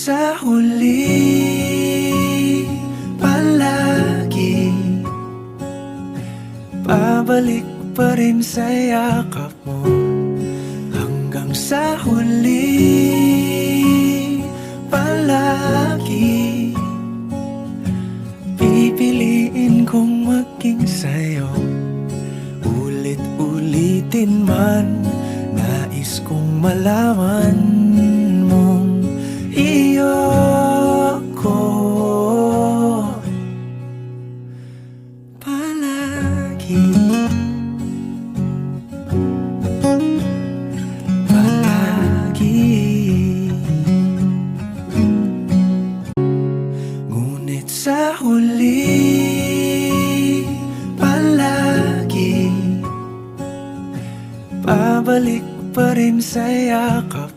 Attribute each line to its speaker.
Speaker 1: sa huli palagi, pabalik pa rin sa yakap mo. Hanggang sa huli palagi, pipiliin kong maging sa'yo. Ulit-ulitin man, nais kong malaman mong iyo ko palagi. Ngunit sa huli palagi, pabalik pa rin sa yakap